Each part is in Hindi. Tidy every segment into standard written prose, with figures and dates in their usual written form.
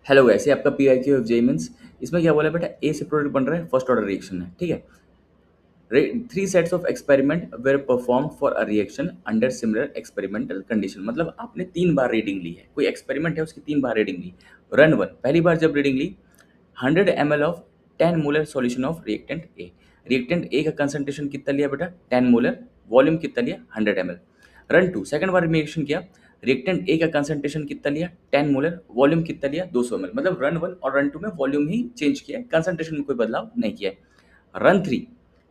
हेलो गाइस, ये आपका पीआईक्यू ऑफ जेइमेंस। इसमें क्या बोला है बेटा, ए से प्रोडक्ट बन रहा है, फर्स्ट ऑर्डर रिएक्शन है, ठीक है। Three sets of experiment were perform for a reaction under similar experimental condition. मतलब आपने 3 बार रीडिंग ली है, कोई एक्सपेरिमेंट है उसकी 3 बार रीडिंग ली। रन वन, पहली बार जब रीडिंग ली 100 ml of 10 molar solution of reactant A. Reactant A का कंसंट्रेशन कितना लिया बेटा, 10 मोलर। वॉल्यूम कितना लिया, 100 ml। रन टू, सेकंड बार रिएक्शन किया, रिएक्टेंट ए का कंसंट्रेशन कितना लिया, 10 मोलर। वॉल्यूम कितना लिया, 200 ml। मतलब रन वन और रन टू में वॉल्यूम ही चेंज किया है, कंसंट्रेशन में कोई बदलाव नहीं किया है।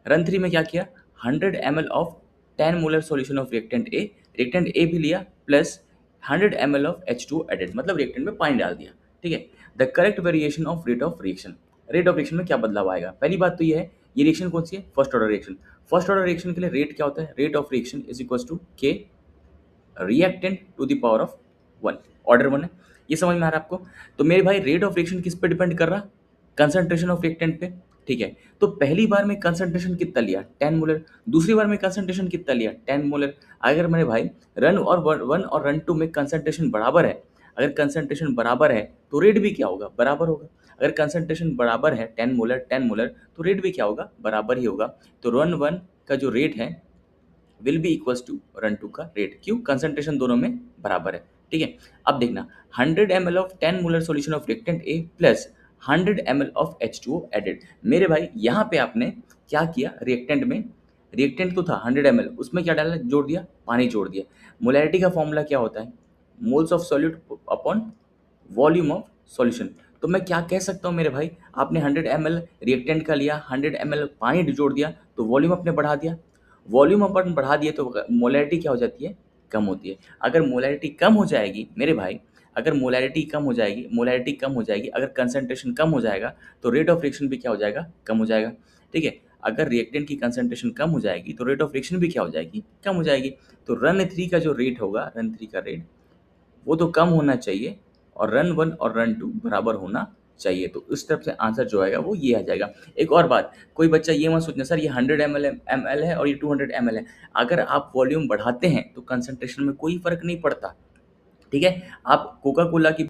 रन थ्री में क्या किया, 100 ml of 10 molar solution of reactant A. Reactant A भी लिया plus 100 ml of H2 added, मतलब रिएक्टेंट में पानी डाल दिया, ठीक है। The correct variation of rate of reaction. Rate of reaction में क्या बदलाव आएगा, पहली बात तो ये है, ये रिएक्शन कौन सी है, first order reaction. First order reaction के लिए रेट क्या होता है, rate of reaction is equal to K reactant to the power of 1। Order 1 है, ये समझ में आ रहा है आपको। तो मेरे भाई रेट ऑफ रिएक्शन किस पे डिपेंड कर रहा, कंसंट्रेशन ऑफ रिएक्टेंट पे, ठीक है। तो पहली बार में कंसंट्रेशन कितना लिया, 10 मोलर। दूसरी बार में कंसंट्रेशन कितना लिया, 10 मोलर। अगर मेरे भाई रन और वन और रन टू में कंसंट्रेशन बराबर है, अगर कंसंट्रेशन बराबर है तो रेट भी क्या होगा, बराबर होगा। अगर कंसंट्रेशन बराबर है 10 मोलर 10 मोलर, तो रेट भी क्या होगा, बराबर ही होगा। तो रन वन का जो रेट है will be equals to run two का रेट, क्यों, कंसंट्रेशन दोनों में बराबर है, ठीक है। अब देखना, 100 ml of 10 molar solution of reactant A plus 100 ml of H2O added. मेरे भाई यहाँ पे आपने क्या किया, रिएक्टेंट में, रिएक्टेंट तो था 100 ml, उसमें क्या डाला, जोड़ दिया, पानी जोड़ दिया। मोलैरिटी का फॉर्मूला क्या होता है, moles of solute upon volume of solution. तो मैं क्या कह सकता हूँ मेरे भाई, आपने 100 ml रिएक्टेंट का लिया, 100 ml पानी जोड़ दिया, तो वॉल्यूम आपने बढ़ा दिया। वॉल्यूम अपन बढ़ा दिए तो मोलैरिटी क्या हो जाती है, कम होती है। अगर मोलैरिटी कम हो जाएगी मेरे भाई, अगर मोलैरिटी कम हो जाएगी, मोलैरिटी कम हो जाएगी, अगर कंसंट्रेशन कम हो जाएगा तो रेट ऑफ रिएक्शन भी क्या हो जाएगा, कम हो जाएगा, ठीक है। अगर रिएक्टेंट की कंसंट्रेशन कम हो जाएगी तो रेट ऑफ रिएक्शन भी क्या हो जाएगी, कम हो जाएगी। तो रन थ्री का जो रेट होगा, रन थ्री का रेट वो तो कम होना चाहिए और रन वन और रन टू बराबर होना चाहिए। तो इस तरफ से आंसर जो आएगा वो ये आ जाएगा। एक और बात, कोई बच्चा ये मत सोचना सर ये 100 ml है और ये 200 ml है। अगर आप वॉल्यूम बढ़ाते हैं तो कंसंट्रेशन में कोई फर्क नहीं पड़ता, ठीक है। आप कोका कोला की